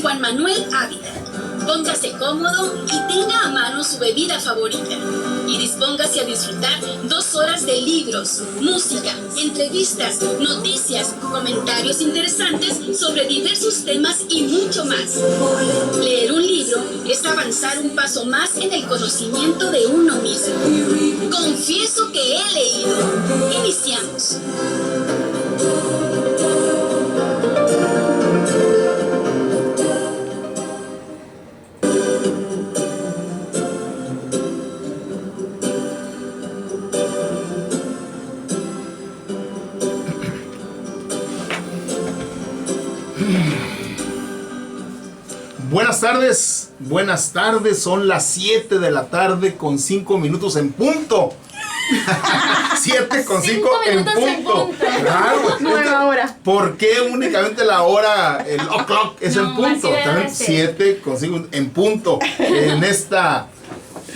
Juan Manuel Ávila. Póngase cómodo y tenga a mano su bebida favorita. Y dispóngase a disfrutar 2 horas de libros, música, entrevistas, noticias, comentarios interesantes sobre diversos temas y mucho más. Leer un libro es avanzar un paso más en el conocimiento de uno mismo. Confieso que he leído. Iniciamos. Buenas tardes, son las 7 de la tarde con 5 minutos en punto. 7 con 5 en punto. Claro, Nueva hora. ¿Por qué únicamente la hora, el o'clock es en punto? También 7 con 5 en punto. En esta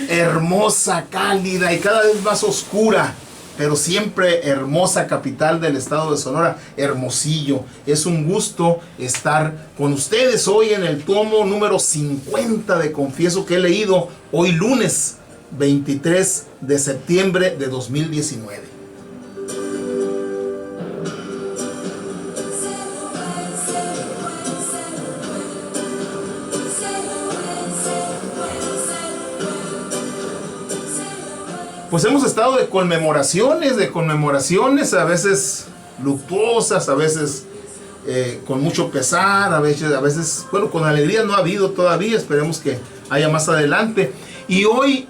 hermosa, cálida y cada vez más oscura, pero siempre hermosa capital del estado de Sonora, Hermosillo. Es un gusto estar con ustedes hoy en el tomo número 50 de Confieso que he leído, hoy lunes 23 de septiembre de 2019. Pues hemos estado de conmemoraciones, a veces luctuosas, a veces con mucho pesar, a veces, bueno, con alegría no ha habido todavía, esperemos que haya más adelante. Y hoy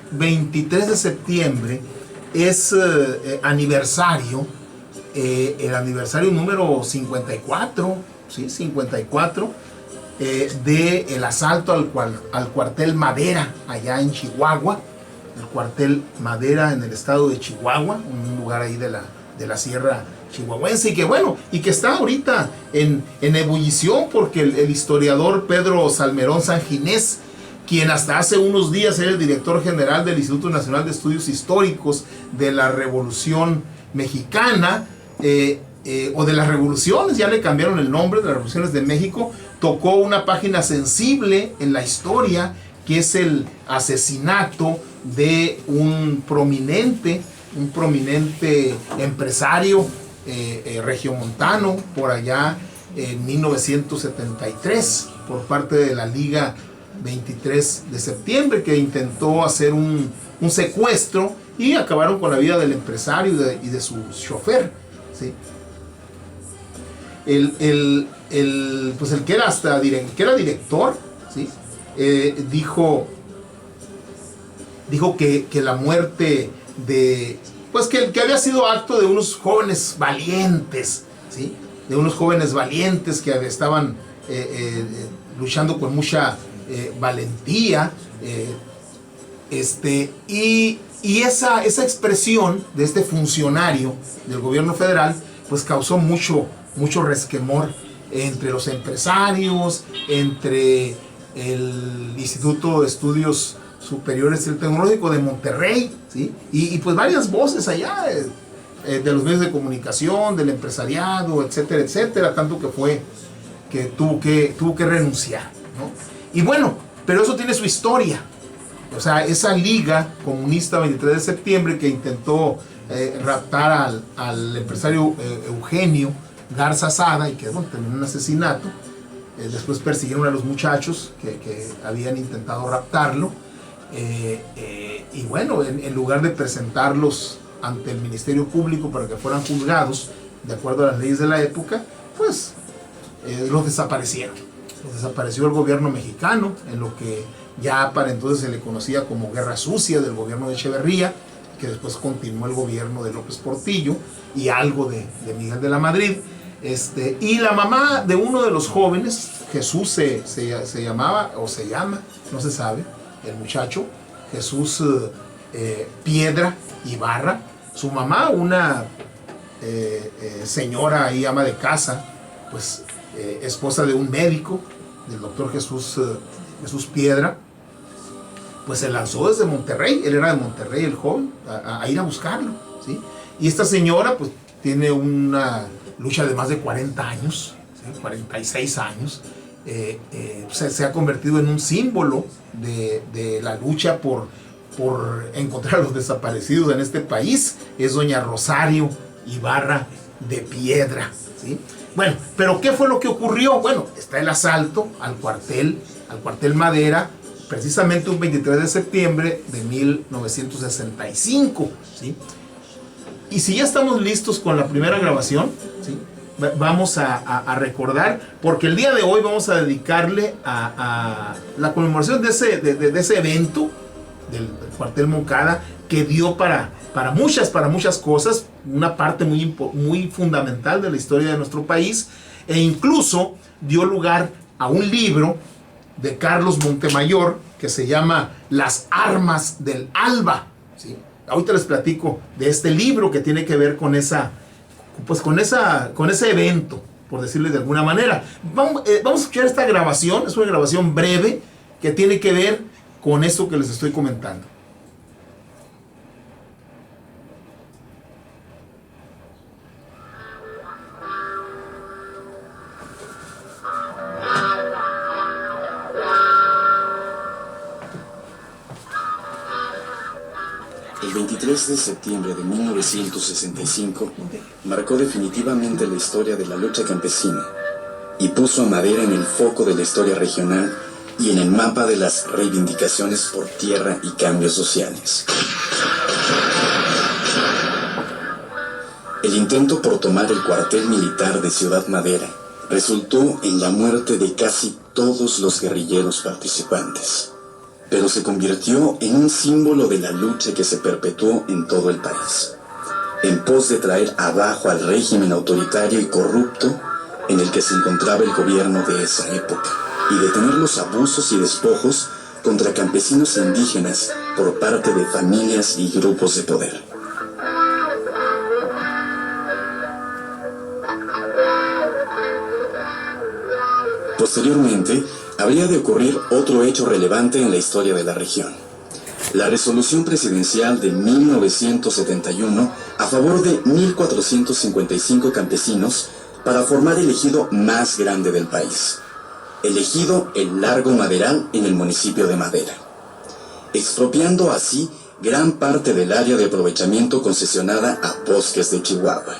23 de septiembre, es aniversario, el aniversario número 54, ¿sí? 54, del asalto al cuartel Madera, allá en Chihuahua. El cuartel Madera en el estado de Chihuahua, un lugar ahí de la sierra chihuahuense, y que está ahorita en ebullición, porque el historiador Pedro Salmerón Sanginés, quien hasta hace unos días era el director general del Instituto Nacional de Estudios Históricos de la Revolución Mexicana, o de las revoluciones, ya le cambiaron el nombre, de las revoluciones de México, tocó una página sensible en la historia, que es el asesinato de un prominente empresario regiomontano por allá en 1973 por parte de la Liga 23 de septiembre, que intentó hacer un secuestro y acabaron con la vida del empresario y de su chofer, ¿sí? El que era director, ¿sí? Dijo que la muerte que había sido acto de unos jóvenes valientes, ¿sí? De unos jóvenes valientes que estaban luchando con mucha valentía, y esa expresión de este funcionario del gobierno federal pues causó mucho resquemor entre los empresarios, entre el Instituto de Estudios Superiores del Tecnológico de Monterrey, ¿sí? Y pues varias voces allá de los medios de comunicación, del empresariado, etcétera, etcétera, tanto que tuvo que renunciar, ¿no? Y bueno, pero eso tiene su historia. O sea, esa Liga Comunista 23 de septiembre que intentó raptar al empresario Eugenio Garza Sada, y que terminó en un asesinato. Después persiguieron a los muchachos que habían intentado raptarlo, y bueno, en lugar de presentarlos ante el Ministerio Público para que fueran juzgados de acuerdo a las leyes de la época, pues los desaparecieron. Los desapareció el gobierno mexicano, en lo que ya para entonces se le conocía como Guerra Sucia del gobierno de Echeverría, que después continuó el gobierno de López Portillo y algo de Miguel de la Madrid. Y la mamá de uno de los jóvenes, Jesús se llamaba, o se llama, no se sabe, el muchacho, Jesús Piedra Ibarra, su mamá, una señora y ama de casa, pues esposa de un médico, del doctor Jesús Piedra, pues se lanzó desde Monterrey, él era de Monterrey el joven, a ir a buscarlo, ¿sí? Y esta señora pues tiene una lucha de más de 40 años, ¿sí? 46 años, se ha convertido en un símbolo de la lucha por encontrar a los desaparecidos en este país, es doña Rosario Ibarra de Piedra, ¿sí? Bueno, pero ¿qué fue lo que ocurrió? Bueno, está el asalto al cuartel Madera, precisamente un 23 de septiembre de 1965, ¿sí? Y si ya estamos listos con la primera grabación, ¿sí?, vamos a recordar, porque el día de hoy vamos a dedicarle a la conmemoración de ese evento del cuartel Moncada, que dio para muchas cosas, una parte muy fundamental de la historia de nuestro país, e incluso dio lugar a un libro de Carlos Montemayor que se llama Las Armas del Alba, ¿sí? Ahorita les platico de este libro que tiene que ver con ese evento, por decirlo de alguna manera. Vamos a escuchar esta grabación, es una grabación breve que tiene que ver con esto que les estoy comentando. El 23 de septiembre de 1965 marcó definitivamente la historia de la lucha campesina y puso a Madera en el foco de la historia regional y en el mapa de las reivindicaciones por tierra y cambios sociales. El intento por tomar el cuartel militar de Ciudad Madera resultó en la muerte de casi todos los guerrilleros participantes, pero se convirtió en un símbolo de la lucha que se perpetuó en todo el país, en pos de traer abajo al régimen autoritario y corrupto en el que se encontraba el gobierno de esa época, y detener los abusos y despojos contra campesinos e indígenas por parte de familias y grupos de poder. Posteriormente, habría de ocurrir otro hecho relevante en la historia de la región: la resolución presidencial de 1971 a favor de 1.455 campesinos para formar el ejido más grande del país, el ejido El Largo Maderal, en el municipio de Madera, expropiando así gran parte del área de aprovechamiento concesionada a Bosques de Chihuahua.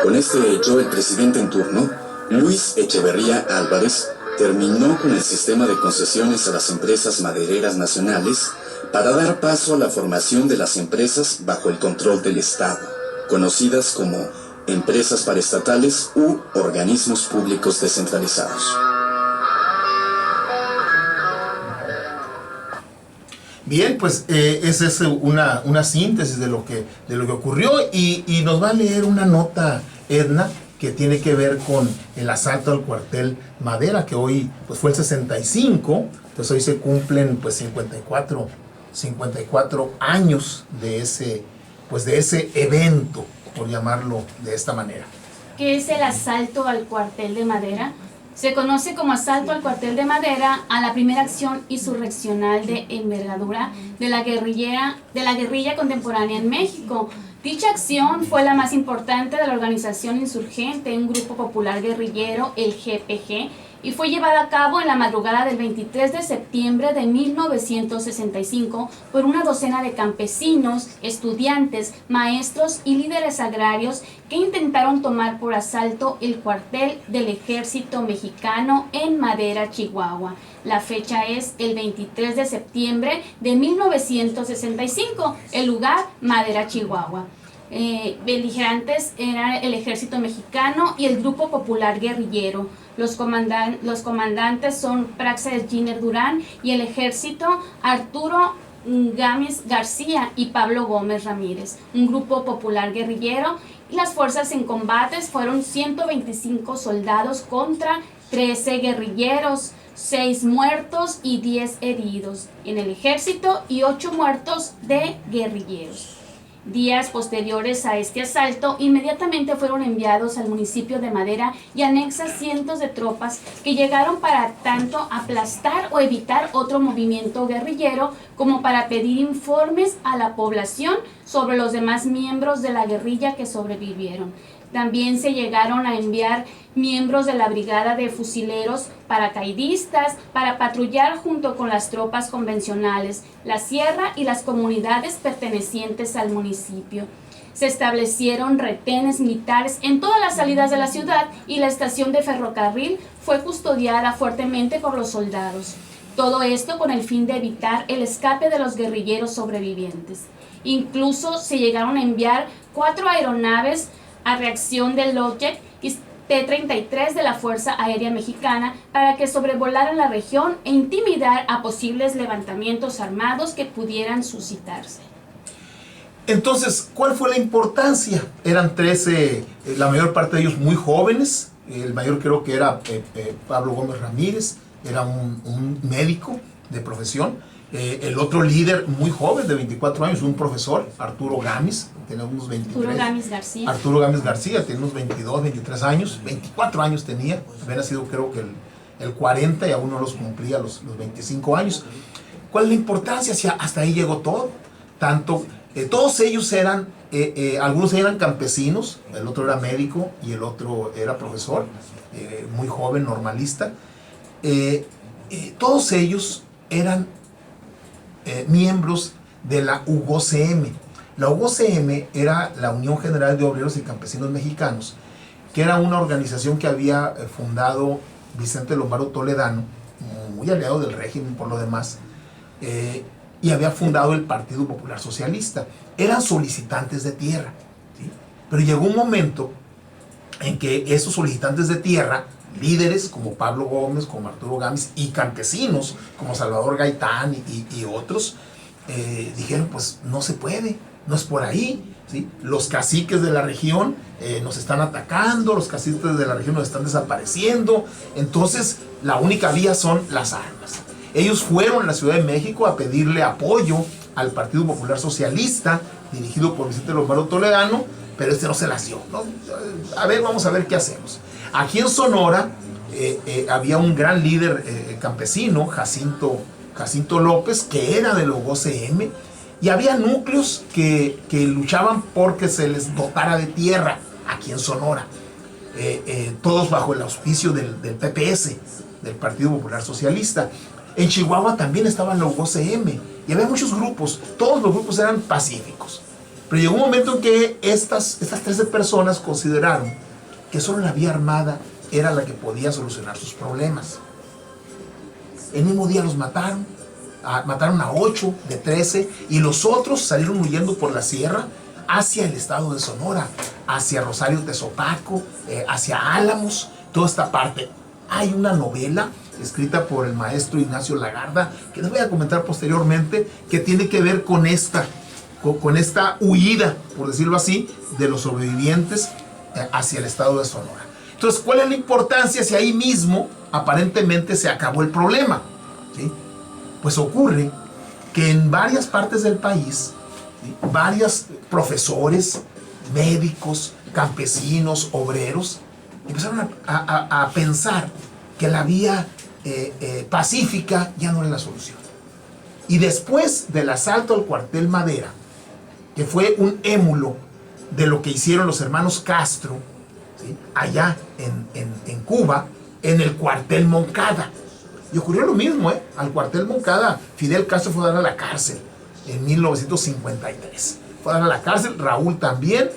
Con este hecho, el presidente en turno, Luis Echeverría Álvarez, terminó con el sistema de concesiones a las empresas madereras nacionales para dar paso a la formación de las empresas bajo el control del Estado, conocidas como empresas paraestatales u organismos públicos descentralizados. Bien, pues esa es una síntesis de lo que ocurrió, y nos va a leer una nota Edna que tiene que ver con el asalto al cuartel Madera, que hoy pues fue el 65, pues hoy se cumplen pues 54 años de ese evento, por llamarlo de esta manera. ¿Qué es el asalto al cuartel de Madera? Se conoce como asalto al cuartel de Madera a la primera acción insurreccional de envergadura de la guerrilla contemporánea en México. Dicha acción fue la más importante de la organización insurgente, un grupo popular guerrillero, el GPG, y fue llevada a cabo en la madrugada del 23 de septiembre de 1965 por una docena de campesinos, estudiantes, maestros y líderes agrarios que intentaron tomar por asalto el cuartel del ejército mexicano en Madera, Chihuahua. La fecha es el 23 de septiembre de 1965, el lugar Madera, Chihuahua. Beligerantes eran el ejército mexicano y el grupo popular guerrillero. Los comandantes son Praxedes Giner Durán, y el ejército Arturo Gámez García y Pablo Gómez Ramírez, un grupo popular guerrillero, y las fuerzas en combates fueron 125 soldados contra 13 guerrilleros, 6 muertos y 10 heridos en el ejército y 8 muertos de guerrilleros. Días posteriores a este asalto, inmediatamente fueron enviados al municipio de Madera y anexas cientos de tropas que llegaron para tanto aplastar o evitar otro movimiento guerrillero como para pedir informes a la población sobre los demás miembros de la guerrilla que sobrevivieron. También se llegaron a enviar miembros de la brigada de fusileros paracaidistas para patrullar junto con las tropas convencionales, la sierra y las comunidades pertenecientes al municipio. Se establecieron retenes militares en todas las salidas de la ciudad y la estación de ferrocarril fue custodiada fuertemente por los soldados. Todo esto con el fin de evitar el escape de los guerrilleros sobrevivientes. Incluso se llegaron a enviar 4 aeronaves a reacción del Lockheed y T-33 de la Fuerza Aérea Mexicana para que sobrevolaran la región e intimidar a posibles levantamientos armados que pudieran suscitarse. Entonces, ¿cuál fue la importancia? Eran 13, la mayor parte de ellos muy jóvenes. El mayor creo que era Pablo Gómez Ramírez, era un médico de profesión. El otro líder muy joven, de 24 años, un profesor, Arturo Gámez, tenía unos 23. Arturo Gámez García. Arturo Gámez García, tenía unos 22, 23 años, 24 años tenía, había nacido creo que el 40 y aún no los cumplía los 25 años. ¿Cuál es la importancia? Si hasta ahí llegó todo. Tanto, todos ellos eran, algunos eran campesinos, el otro era médico y el otro era profesor, muy joven, normalista. Todos ellos eran miembros de la UGOCM. La UGOCM era la Unión General de Obreros y Campesinos Mexicanos, que era una organización que había fundado Vicente Lombardo Toledano, muy aliado del régimen por lo demás, y había fundado el Partido Popular Socialista. Eran solicitantes de tierra, ¿sí? Pero llegó un momento en que esos solicitantes de tierra, líderes como Pablo Gómez, como Arturo Gámez, y campesinos como Salvador Gaitán y otros, dijeron, pues no se puede, no es por ahí, ¿sí? Los caciques de la región nos están atacando, los caciques de la región nos están desapareciendo, entonces la única vía son las armas. Ellos fueron a la Ciudad de México a pedirle apoyo al Partido Popular Socialista, dirigido por Vicente Lombardo Toledano, pero no se las dio, ¿no? A ver, vamos a ver qué hacemos. Aquí en Sonora había un gran líder campesino, Jacinto López, que era de la UGOCM, y había núcleos que luchaban porque se les dotara de tierra aquí en Sonora, todos bajo el auspicio del PPS, del Partido Popular Socialista. En Chihuahua también estaba la UGOCM, y había muchos grupos, todos los grupos eran pacíficos. Pero llegó un momento en que estas 13 personas consideraron que solo la vía armada era la que podía solucionar sus problemas. El mismo día los mataron a 8 de 13, y los otros salieron huyendo por la sierra hacia el estado de Sonora, hacia Rosario Tezopaco, hacia Álamos, toda esta parte. Hay una novela escrita por el maestro Ignacio Lagarda, que les voy a comentar posteriormente, que tiene que ver con esta huida, por decirlo así, de los sobrevivientes hacia el estado de Sonora. Entonces, ¿cuál es la importancia si ahí mismo aparentemente se acabó el problema? ¿Sí? Pues ocurre que en varias partes del país, ¿sí?, varios profesores, médicos, campesinos, obreros, empezaron a pensar que la vía pacífica ya no era la solución. Y después del asalto al cuartel Madera, que fue un émulo de lo que hicieron los hermanos Castro, ¿sí?, allá en Cuba, en el cuartel Moncada. Y ocurrió lo mismo, al cuartel Moncada, Fidel Castro fue a dar a la cárcel en 1953. Fue a dar a la cárcel, Raúl también.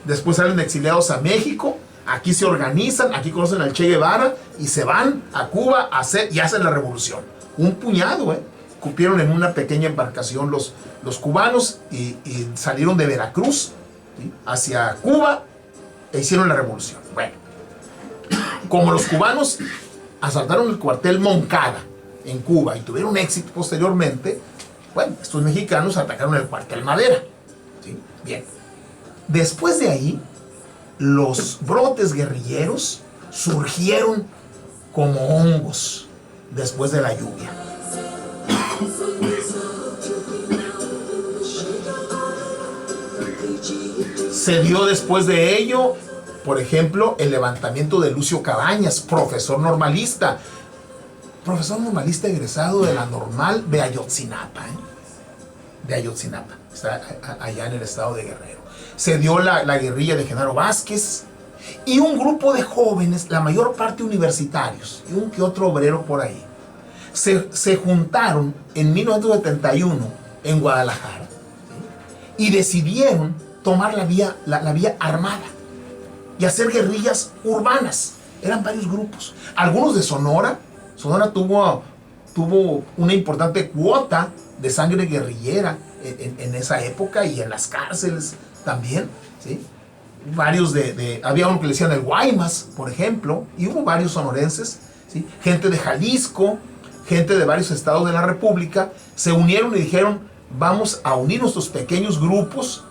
Después salen exiliados a México, aquí se organizan, aquí conocen al Che Guevara y se van a Cuba a hacer, y hacen la revolución. Un puñado, cupieron en una pequeña embarcación los cubanos y salieron de Veracruz, ¿sí?, hacia Cuba e hicieron la revolución. Bueno, como los cubanos asaltaron el cuartel Moncada en Cuba y tuvieron éxito posteriormente, bueno, estos mexicanos atacaron el cuartel Madera, ¿sí? Bien, después de ahí los brotes guerrilleros surgieron como hongos después de la lluvia. Se dio después de ello, por ejemplo, el levantamiento de Lucio Cabañas, profesor normalista egresado de la Normal de Ayotzinapa, de Ayotzinapa, está allá en el estado de Guerrero. Se dio la guerrilla de Genaro Vázquez, Y un grupo de jóvenes, la mayor parte universitarios, y un que otro obrero por ahí, se juntaron en 1971 en Guadalajara, ¿sí? Y decidieron tomar la vía armada y hacer guerrillas urbanas. Eran varios grupos. Algunos de Sonora. Sonora tuvo una importante cuota de sangre guerrillera en esa época y en las cárceles también, ¿sí? Varios había uno que le decían el Guaymas, por ejemplo, y hubo varios sonorenses, ¿sí? Gente de Jalisco, gente de varios estados de la República, se unieron y dijeron, vamos a unir nuestros pequeños grupos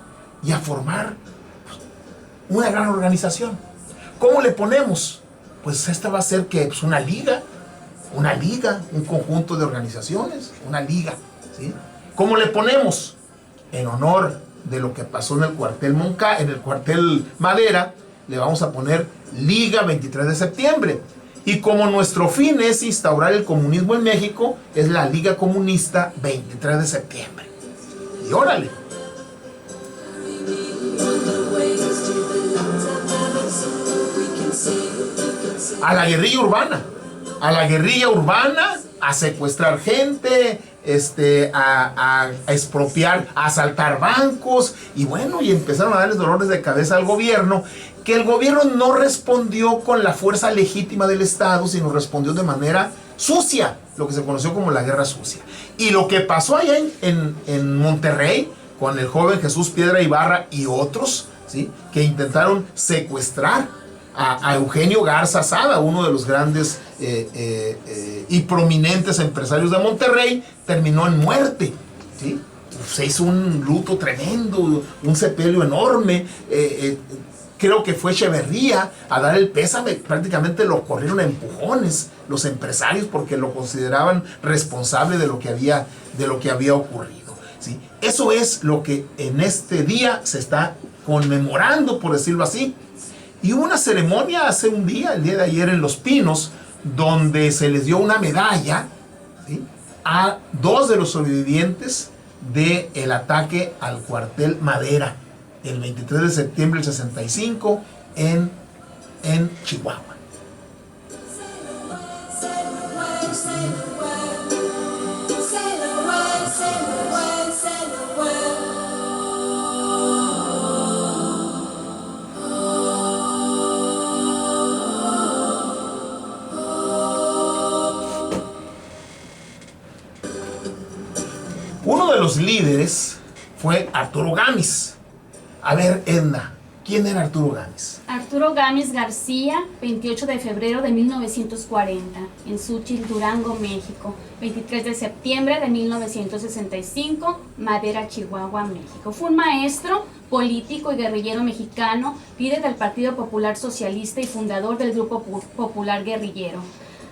y a formar una gran organización. ¿Cómo le ponemos? Pues esta va a ser que pues, una liga, un conjunto de organizaciones, una liga, ¿sí? ¿Cómo le ponemos? En honor de lo que pasó en el cuartel Madera, le vamos a poner Liga 23 de septiembre. Y como nuestro fin es instaurar el comunismo en México, es la Liga Comunista 23 de septiembre. Y órale. A la guerrilla urbana, a secuestrar gente, a expropiar, a asaltar bancos, y bueno, y empezaron a darles dolores de cabeza al gobierno, que el gobierno no respondió con la fuerza legítima del Estado, sino respondió de manera sucia, lo que se conoció como la guerra sucia. Y lo que pasó allá en Monterrey, con el joven Jesús Piedra Ibarra y otros, ¿sí? Que intentaron secuestrar a Eugenio Garza Sada, uno de los grandes y prominentes empresarios de Monterrey, terminó en muerte, ¿sí? Se hizo un luto tremendo, un sepelio enorme. Creo que fue Echeverría a dar el pésame, prácticamente lo corrieron a empujones los empresarios porque lo consideraban responsable de lo que había ocurrido, ¿sí? Eso es lo que en este día se está conmemorando, por decirlo así. Y hubo una ceremonia hace un día, el día de ayer, en Los Pinos, donde se les dio una medalla, ¿sí? A 2 de los sobrevivientes del ataque al cuartel Madera, el 23 de septiembre del 65 en Chihuahua. Uno de los líderes fue Arturo Gámez. A ver, Edna, ¿quién era Arturo Gámez? Arturo Gámez García, 28 de febrero de 1940, en Xúchitl, Durango, México. 23 de septiembre de 1965, Madera, Chihuahua, México. Fue un maestro, político y guerrillero mexicano, líder del Partido Popular Socialista y fundador del Grupo Popular Guerrillero.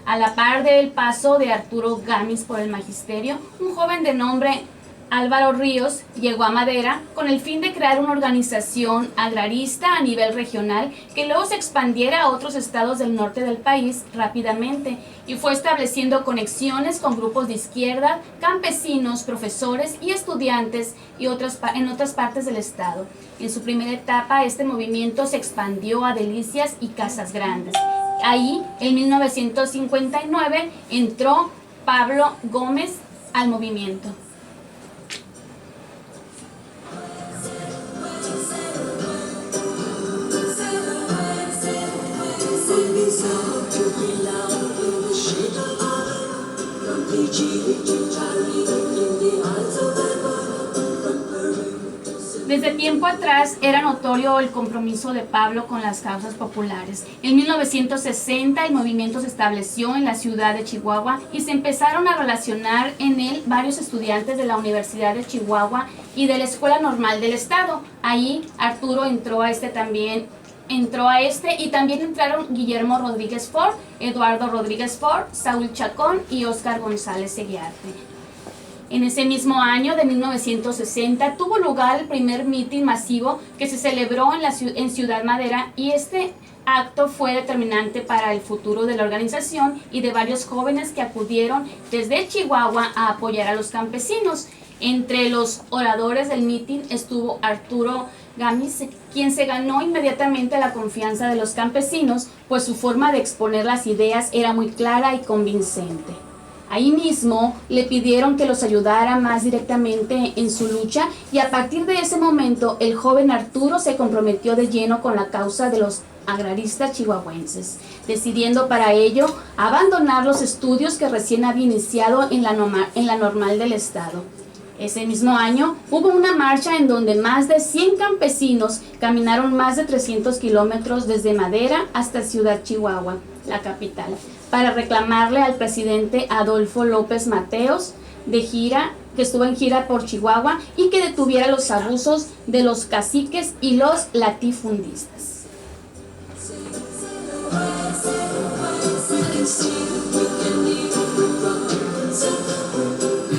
A la par del paso de Arturo Gámez por el magisterio, un joven de nombre Álvaro Ríos llegó a Madera con el fin de crear una organización agrarista a nivel regional que luego se expandiera a otros estados del norte del país rápidamente y fue estableciendo conexiones con grupos de izquierda, campesinos, profesores y estudiantes en otras partes del estado. En su primera etapa, este movimiento se expandió a Delicias y Casas Grandes. Ahí, en 1959, entró Pablo Gómez al movimiento. Desde tiempo atrás era notorio el compromiso de Pablo con las causas populares. En 1960 el movimiento se estableció en la ciudad de Chihuahua y se empezaron a relacionar en él varios estudiantes de la Universidad de Chihuahua y de la Escuela Normal del Estado. Ahí Arturo entró a este y también entraron Guillermo Rodríguez Ford, Eduardo Rodríguez Ford, Saúl Chacón y Óscar González Eguiarte. En ese mismo año de 1960 tuvo lugar el primer mitin masivo que se celebró en Ciudad Madera y este acto fue determinante para el futuro de la organización y de varios jóvenes que acudieron desde Chihuahua a apoyar a los campesinos. Entre los oradores del mitin estuvo Arturo Gámez, quien se ganó inmediatamente la confianza de los campesinos, pues su forma de exponer las ideas era muy clara y convincente. Ahí mismo le pidieron que los ayudara más directamente en su lucha, y a partir de ese momento el joven Arturo se comprometió de lleno con la causa de los agraristas chihuahuenses, decidiendo para ello abandonar los estudios que recién había iniciado en la normal del estado. Ese mismo año hubo una marcha en donde más de 100 campesinos caminaron más de 300 kilómetros desde Madera hasta Ciudad Chihuahua, la capital, para reclamarle al presidente Adolfo López Mateos que estuvo en gira por Chihuahua, y que detuviera los abusos de los caciques y los latifundistas.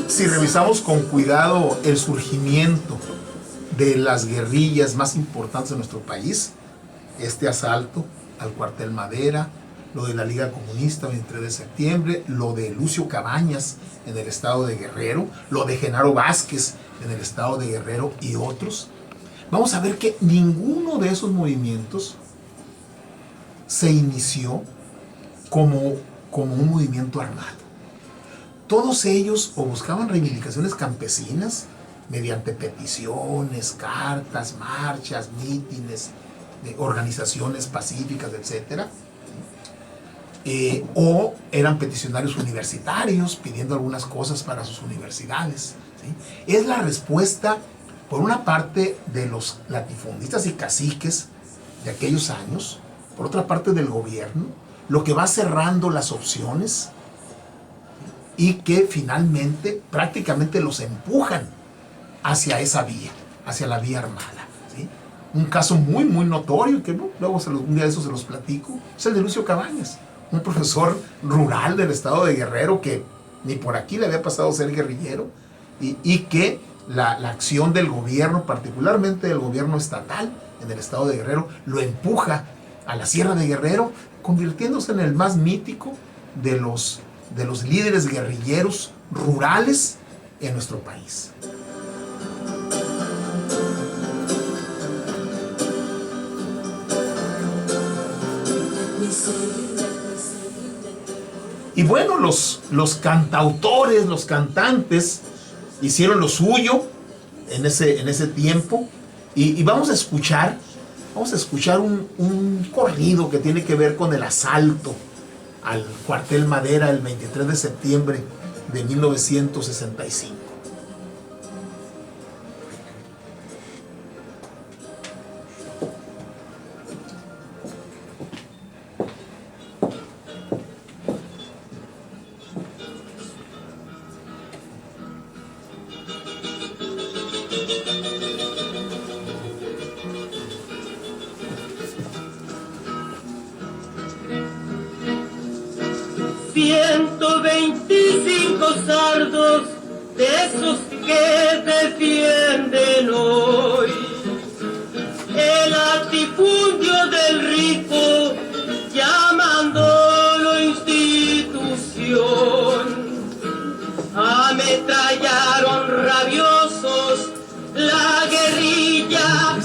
Si revisamos con cuidado el surgimiento de las guerrillas más importantes de nuestro país, este asalto al cuartel Madera, lo de la Liga Comunista 23 de septiembre, lo de Lucio Cabañas en el estado de Guerrero, lo de Genaro Vázquez en el estado de Guerrero y otros, vamos a ver que ninguno de esos movimientos se inició como un movimiento armado. Todos ellos o buscaban reivindicaciones campesinas mediante peticiones, cartas, marchas, mítines, organizaciones pacíficas, etc. O eran peticionarios universitarios pidiendo algunas cosas para sus universidades, ¿sí? Es la respuesta, por una parte, de los latifundistas y caciques de aquellos años, por otra parte del gobierno, lo que va cerrando las opciones y que finalmente prácticamente los empujan hacia esa vía, hacia la vía armada, ¿sí? Un caso muy notorio, que luego un día de eso se los platico, es el de Lucio Cabañas, un profesor rural del estado de Guerrero que ni por aquí le había pasado a ser guerrillero, y que la acción del gobierno, particularmente del gobierno estatal en el estado de Guerrero, lo empuja a la Sierra de Guerrero, convirtiéndose en el más mítico de los líderes guerrilleros rurales en nuestro país. Y bueno, los cantautores, los cantantes hicieron lo suyo en ese tiempo, y vamos a escuchar un corrido que tiene que ver con el asalto al cuartel Madera el 23 de septiembre de 1965. Sardos de esos que defienden hoy el latifundio del rico, llamándolo institución. Ametrallaron rabiosos la guerrilla